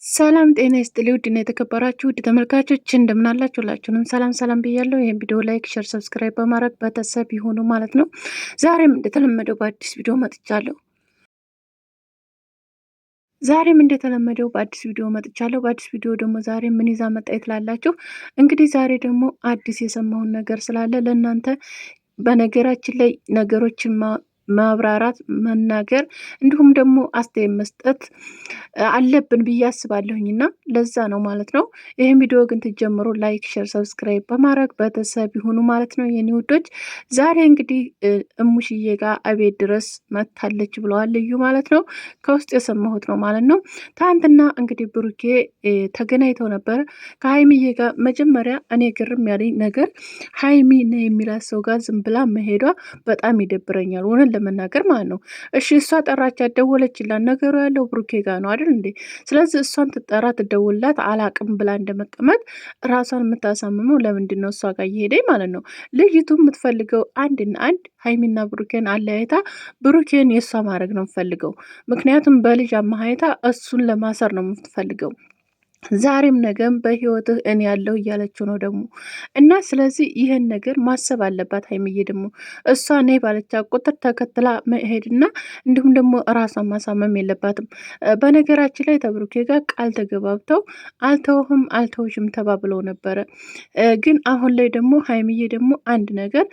ሰላም ጤና ይስጥልኝ ውድና የተከበራችሁ ውድ ተመልካቾች እንደምን አላችሁ? ሁላችሁንም ሰላም ሰላም ብያለሁ። ይህን ቪዲዮ ላይክ፣ ሼር፣ ሰብስክራይብ በማድረግ ቤተሰብ ይሁኑ ማለት ነው። ዛሬም እንደተለመደው በአዲስ ቪዲዮ መጥቻለሁ። በአዲስ ቪዲዮ ደግሞ ዛሬ ምን ይዛ መጣች ትላላችሁ? እንግዲህ ዛሬ ደግሞ አዲስ የሰማውን ነገር ስላለ ለእናንተ በነገራችን ላይ ነገሮችን ማብራራት መናገር እንዲሁም ደግሞ አስተያየት መስጠት አለብን ብዬ አስባለሁኝ እና ለዛ ነው ማለት ነው። ይህን ቪዲዮ ግን ትጀምሩ ላይክ፣ ሼር፣ ሰብስክራይብ በማድረግ ቤተሰብ ይሁኑ ማለት ነው። የኔ ውዶች ዛሬ እንግዲህ እሙሽዬ ጋር አቤት ድረስ መታለች ብለዋል ልዩ ማለት ነው። ከውስጥ የሰማሁት ነው ማለት ነው። ትናንትና እንግዲህ ብሩኬ ተገናኝተው ነበር ከሀይሚዬ ጋር። መጀመሪያ እኔ ግርም ያለኝ ነገር ሀይሚ ነው የሚላት ሰው ጋር ዝም ብላ መሄዷ በጣም ይደብረኛል፣ ሆነን ለመናገር ማለት ነው። እሺ እሷ ጠራቻት፣ ደወለችላት፣ ነገሩ ያለው ብሩኬ ጋር ነው አይደል እንዴ? ስለዚህ እሷን ትጠራ ትደውልላት አላቅም ብላ እንደመቀመጥ ራሷን የምታሳምመው ለምንድን ነው? እሷ ጋር እየሄደኝ ማለት ነው። ልጅቱ የምትፈልገው አንድና አንድ ሀይሚና ብሩኬን አለያይታ ብሩኬን የእሷ ማድረግ ነው የምትፈልገው። ምክንያቱም በልጅ አማሀይታ እሱን ለማሰር ነው የምትፈልገው። ዛሬም ነገም በህይወትህ እኔ ያለሁ እያለችው ነው ደግሞ እና ስለዚህ ይህን ነገር ማሰብ አለባት ሀይሚዬ። ደግሞ እሷ ነይ ባለቻ ቁጥር ተከትላ መሄድና እንዲሁም ደግሞ ራሷን ማሳመም የለባትም። በነገራችን ላይ ተብሩኬ ጋር ቃል ተገባብተው አልተውህም አልተውሽም ተባብለው ነበረ። ግን አሁን ላይ ደግሞ ሀይሚዬ ደግሞ አንድ ነገር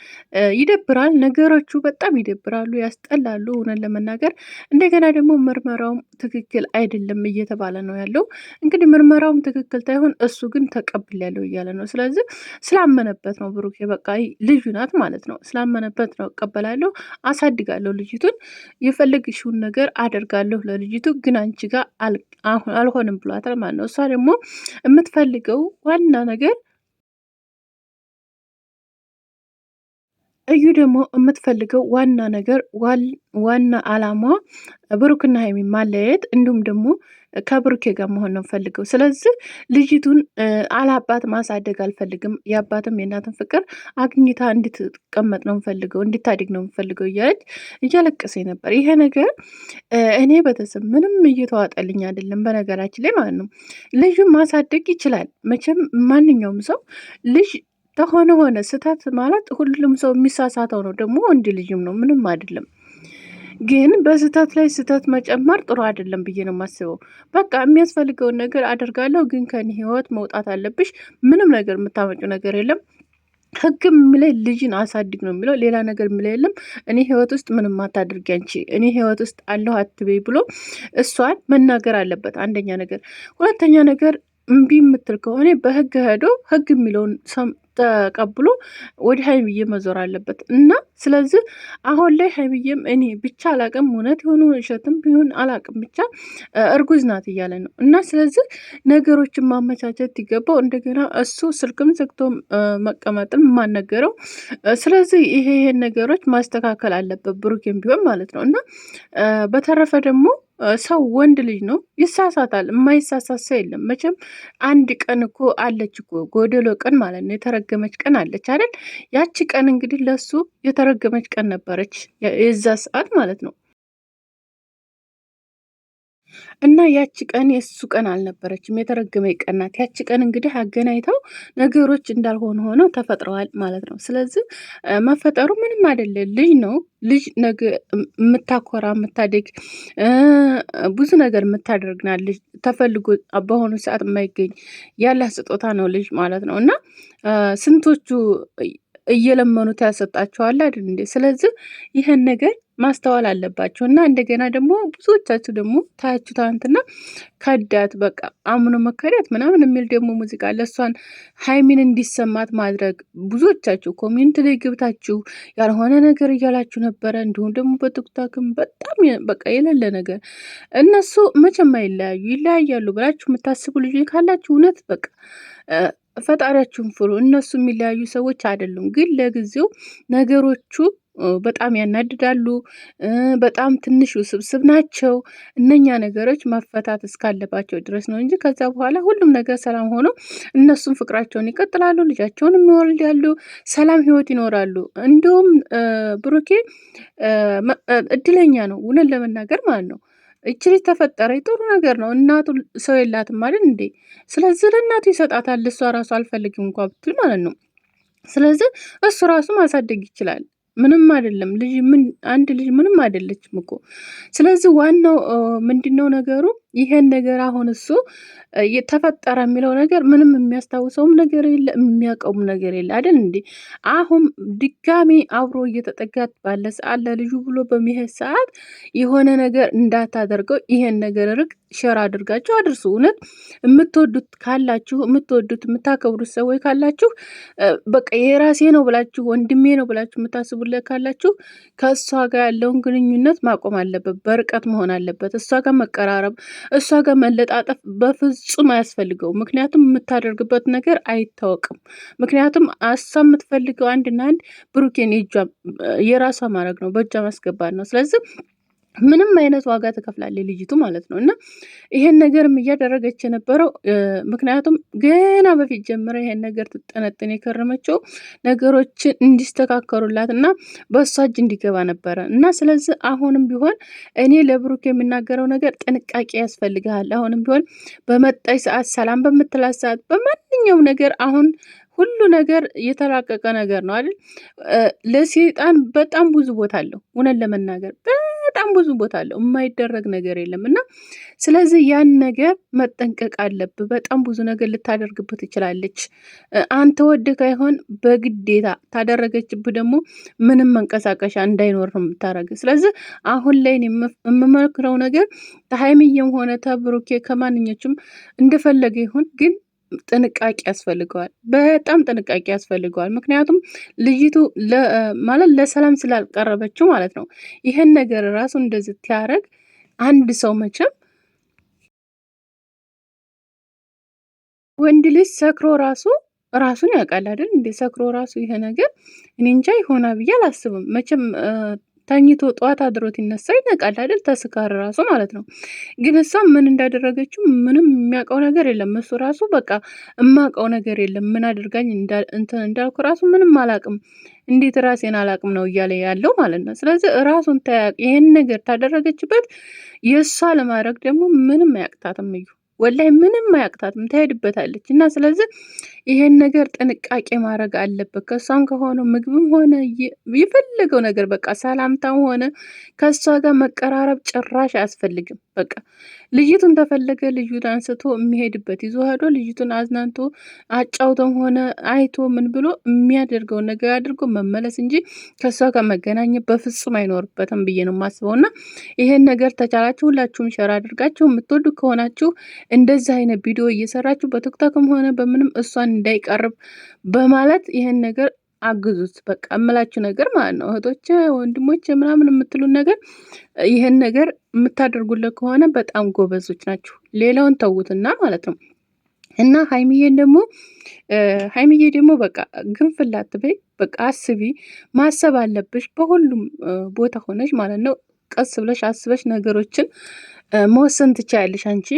ይደብራል። ነገሮቹ በጣም ይደብራሉ፣ ያስጠላሉ እውነን ለመናገር። እንደገና ደግሞ ምርመራውም ትክክል አይደለም እየተባለ ነው ያለው። እንግዲህ ምርመራውም ትክክል ታይሆን እሱ ግን ተቀብያለሁ እያለ ነው። ስለዚህ ስላመነበት ነው ብሩኬ፣ በቃ ልጁ ናት ማለት ነው። ስላመነበት ነው እቀበላለሁ፣ አሳድጋለሁ፣ ልጅቱን የፈለግሽውን ነገር አደርጋለሁ ለልጅቱ፣ ግን አንቺ ጋር አልሆንም ብሏታል ማለት ነው። እሷ ደግሞ የምትፈልገው ዋና ነገር እዩ ደግሞ የምትፈልገው ዋና ነገር ዋና አላማ ብሩክና ሀይሚ ማለያየት እንዲሁም ደግሞ ከብሩኬ ጋር መሆን ነው ፈልገው። ስለዚህ ልጅቱን አላባት ማሳደግ አልፈልግም፣ የአባትም የእናትም ፍቅር አግኝታ እንድትቀመጥ ነው ፈልገው፣ እንድታድግ ነው ፈልገው እያለች እያለቀሰ ነበር። ይሄ ነገር እኔ ቤተሰብ ምንም እየተዋጠልኝ አይደለም። በነገራችን ላይ ማለት ነው ልጁን ማሳደግ ይችላል መቼም ማንኛውም ሰው ልጅ ሆነ ስህተት ማለት ሁሉም ሰው የሚሳሳተው ነው። ደግሞ ወንድ ልጅም ነው፣ ምንም አይደለም። ግን በስህተት ላይ ስህተት መጨመር ጥሩ አይደለም ብዬ ነው የማስበው። በቃ የሚያስፈልገውን ነገር አደርጋለሁ፣ ግን ከኔ ህይወት መውጣት አለብሽ። ምንም ነገር የምታመጪው ነገር የለም። ህግም የሚለው ልጅን አሳድግ ነው የሚለው፣ ሌላ ነገር የሚለው የለም። እኔ ህይወት ውስጥ ምንም አታድርጊ አንቺ፣ እኔ ህይወት ውስጥ አለሁ አትበይ ብሎ እሷን መናገር አለበት። አንደኛ ነገር። ሁለተኛ ነገር እምቢ የምትል ከሆነ በህግ ሄዶ ህግ የሚለውን ተቀብሎ ወደ ሀይሚዬ መዞር አለበት እና ስለዚህ አሁን ላይ ሀይሚዬም እኔ ብቻ አላቅም፣ እውነት የሆኑ እሸትም ቢሆን አላቅም፣ ብቻ እርጉዝ ናት እያለ ነው እና ስለዚህ ነገሮችን ማመቻቸት ይገባው። እንደገና እሱ ስልክም ዘግቶ መቀመጥን የማነገረው ስለዚህ ይሄን ነገሮች ማስተካከል አለበት ብሩኬም ቢሆን ማለት ነው እና በተረፈ ደግሞ ሰው ወንድ ልጅ ነው፣ ይሳሳታል። የማይሳሳት ሰው የለም መቼም። አንድ ቀን እኮ አለች እኮ ጎደሎ ቀን ማለት ነው፣ የተረገመች ቀን አለች አይደል? ያቺ ቀን እንግዲህ ለሱ የተረገመች ቀን ነበረች የዛ ሰዓት ማለት ነው። እና ያቺ ቀን የእሱ ቀን አልነበረችም፣ የተረገመ ቀን ናት። ያቺ ቀን እንግዲህ አገናኝተው ነገሮች እንዳልሆኑ ሆነው ተፈጥረዋል ማለት ነው። ስለዚህ መፈጠሩ ምንም አይደለም። ልጅ ነው። ልጅ ነገ የምታኮራ የምታደግ ብዙ ነገር የምታደርግና ልጅ ተፈልጎ በሆኑ ሰዓት የማይገኝ ያለ ስጦታ ነው ልጅ ማለት ነው እና ስንቶቹ እየለመኑት ያሰጣቸዋል አይደል እንዴ? ስለዚህ ይህን ነገር ማስተዋል አለባቸው እና እንደገና ደግሞ ብዙዎቻችሁ ደግሞ ታያችሁ ትናንትና ከዳት በቃ አምኖ መከዳት ምናምን የሚል ደግሞ ሙዚቃ አለ። እሷን ሀይሚን እንዲሰማት ማድረግ ብዙዎቻችሁ ኮሜንት ላይ ገብታችሁ ያልሆነ ነገር እያላችሁ ነበረ። እንዲሁም ደግሞ በቲክቶክም በጣም በቃ የሌለ ነገር። እነሱ መቼም አይለያዩ፣ ይለያያሉ ብላችሁ የምታስቡ ልጆች ካላችሁ እውነት በቃ ፈጣሪያችሁን ፍሩ። እነሱ የሚለያዩ ሰዎች አይደሉም፣ ግን ለጊዜው ነገሮቹ በጣም ያናድዳሉ። በጣም ትንሽ ውስብስብ ናቸው። እነኛ ነገሮች መፈታት እስካለባቸው ድረስ ነው እንጂ ከዛ በኋላ ሁሉም ነገር ሰላም ሆኖ እነሱም ፍቅራቸውን ይቀጥላሉ፣ ልጃቸውን የሚወልዳሉ፣ ሰላም ህይወት ይኖራሉ። እንዲሁም ብሩኬ እድለኛ ነው እውነት ለመናገር ማለት ነው። እቺ ልጅ ተፈጠረች ጥሩ ነገር ነው። እናቱ ሰው የላትም አይደል እንዴ? ስለዚህ ለእናቱ ይሰጣታል። እሷ ራሱ አልፈልግም እንኳ ብትል ማለት ነው። ስለዚህ እሱ ራሱ ማሳደግ ይችላል። ምንም አይደለም። አንድ ልጅ ምንም አይደለችም እኮ። ስለዚህ ዋናው ምንድነው ነገሩ? ይሄን ነገር አሁን እሱ ተፈጠረ የሚለው ነገር ምንም የሚያስታውሰውም ነገር የለ፣ የሚያውቀውም ነገር የለ አይደል እንዴ? አሁን ድጋሚ አብሮ እየተጠጋት ባለ ሰዓት ለልጁ ብሎ በሚሄድ ሰዓት የሆነ ነገር እንዳታደርገው ይሄን ነገር ርቅ ሸር አድርጋችሁ አድርሱ። እውነት የምትወዱት ካላችሁ፣ የምታከብሩት ሰዎች ካላችሁ፣ በቃ የራሴ ነው ብላችሁ ወንድሜ ነው ብላችሁ የምታስቡለት ካላችሁ ከእሷ ጋር ያለውን ግንኙነት ማቆም አለበት። በርቀት መሆን አለበት። እሷ ጋር መቀራረብ፣ እሷ ጋር መለጣጠፍ በፍጹም አያስፈልገውም። ምክንያቱም የምታደርግበት ነገር አይታወቅም። ምክንያቱም እሷ የምትፈልገው አንድና አንድ ብሩኬን የራሷ ማድረግ ነው፣ በእጇ ማስገባት ነው። ስለዚህ ምንም አይነት ዋጋ ትከፍላለች ልጅቱ ማለት ነው። እና ይሄን ነገርም እያደረገች የነበረው ምክንያቱም ገና በፊት ጀምረ ይሄን ነገር ትጠነጥን የከረመችው ነገሮችን እንዲስተካከሩላት እና በእሷ እጅ እንዲገባ ነበረ። እና ስለዚህ አሁንም ቢሆን እኔ ለብሩክ የምናገረው ነገር ጥንቃቄ ያስፈልግሃል። አሁንም ቢሆን በመጣይ ሰዓት፣ ሰላም በምትላት ሰዓት፣ በማንኛውም ነገር አሁን ሁሉ ነገር የተራቀቀ ነገር ነው አይደል? ለሴጣን በጣም ብዙ ቦታ አለው። እውነት ለመናገር በጣም ብዙ ቦታ አለው። የማይደረግ ነገር የለም። እና ስለዚህ ያን ነገር መጠንቀቅ አለብህ። በጣም ብዙ ነገር ልታደርግብህ ትችላለች። አንተ ወደህ ካይሆን በግዴታ ታደረገችብህ ደግሞ ምንም መንቀሳቀሻ እንዳይኖር ነው የምታደርግ። ስለዚህ አሁን ላይ የምመክረው ነገር ከሀይሚዬም ሆነ ተብሩኬ ከማንኞችም እንደፈለገ ይሁን ግን ጥንቃቄ ያስፈልገዋል። በጣም ጥንቃቄ ያስፈልገዋል። ምክንያቱም ልጅቱ ማለት ለሰላም ስላልቀረበችው ማለት ነው። ይህን ነገር ራሱ እንደዚህ ትያረግ አንድ ሰው መቼም ወንድ ልጅ ሰክሮ ራሱን ያውቃል አይደል እንዴ? ሰክሮ ራሱ ይሄ ነገር እኔ እንጃ ይሆና ብዬ አላስብም መቼም ተኝቶ ጠዋት አድሮት ይነሳ ይነቃል አይደል? ተስካር ራሱ ማለት ነው። ግን እሷ ምን እንዳደረገችው ምንም የሚያውቀው ነገር የለም። እሱ ራሱ በቃ የማውቀው ነገር የለም ምን አድርጋኝ እንትን እንዳልኩ ራሱ ምንም አላቅም፣ እንዴት ራሴን አላቅም ነው እያለ ያለው ማለት ነው። ስለዚህ ራሱን ታያቅ ይሄን ነገር ታደረገችበት የእሷ ለማድረግ ደግሞ ምንም አያቅታትም እዩ ወላይ ምንም አያቅታትም፣ ትሄድበታለች። እና ስለዚህ ይሄን ነገር ጥንቃቄ ማድረግ አለበት። ከሷም ከሆነ ምግብም ሆነ የፈለገው ነገር በቃ ሰላምታም ሆነ ከሷ ጋር መቀራረብ ጭራሽ አያስፈልግም። በቃ ልጅቱን ተፈለገ ልጅቱን አንስቶ የሚሄድበት ይዞ ሄዶ ልጅቱን አዝናንቶ አጫውቶም ሆነ አይቶ ምን ብሎ የሚያደርገውን ነገር አድርጎ መመለስ እንጂ ከሷ ጋር መገናኘት በፍጹም አይኖርበትም ብዬ ነው የማስበው። እና ይሄን ነገር ተቻላችሁ ሁላችሁም ሸር አድርጋችሁ የምትወዱ ከሆናችሁ እንደዚህ አይነት ቪዲዮ እየሰራችሁ በቲክቶክም ሆነ በምንም እሷን እንዳይቀርብ በማለት ይሄን ነገር አግዙት። በቃ እምላችሁ ነገር ማለት ነው እህቶች ወንድሞች ምናምን የምትሉን ነገር ይሄን ነገር የምታደርጉለት ከሆነ በጣም ጎበዞች ናችሁ። ሌላውን ተዉትና ማለት ነው። እና ሀይሚዬ ደግሞ በቃ ግንፍላት በይ፣ በቃ አስቢ፣ ማሰብ አለብሽ በሁሉም ቦታ ሆነሽ ማለት ነው። ቀስ ብለሽ አስበሽ ነገሮችን መወሰን ትችያለሽ አንቺ።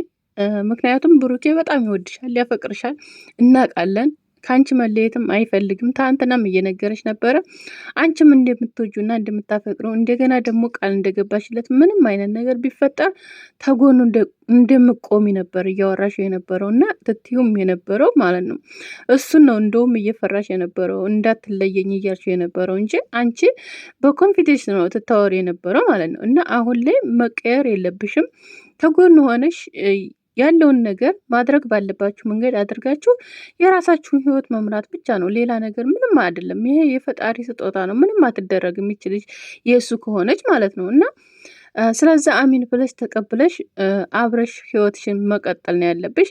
ምክንያቱም ብሩኬ በጣም ይወድሻል፣ ያፈቅርሻል፣ እናውቃለን። ከአንቺ መለየትም አይፈልግም። ትናንትናም እየነገረች ነበረ አንቺም እንደምትወጁና እንደምታፈቅረው እንደገና ደግሞ ቃል እንደገባሽለት ምንም አይነት ነገር ቢፈጠር ተጎኑ እንደምቆሚ ነበር እያወራሽ የነበረው እና ትትዩም የነበረው ማለት ነው። እሱን ነው እንደውም እየፈራሽ የነበረው እንዳትለየኝ እያልሽ የነበረው እንጂ አንቺ በኮንፊደንስ ነው ትታወሪ የነበረው ማለት ነው። እና አሁን ላይ መቀየር የለብሽም። ተጎኑ ሆነሽ ያለውን ነገር ማድረግ ባለባችሁ መንገድ አድርጋችሁ የራሳችሁን ህይወት መምራት ብቻ ነው። ሌላ ነገር ምንም አይደለም። ይሄ የፈጣሪ ስጦታ ነው። ምንም አትደረግ የሚችልሽ የእሱ ከሆነች ማለት ነው። እና ስለዚህ አሚን ብለሽ ተቀብለሽ አብረሽ ህይወትሽን መቀጠል ነው ያለብሽ።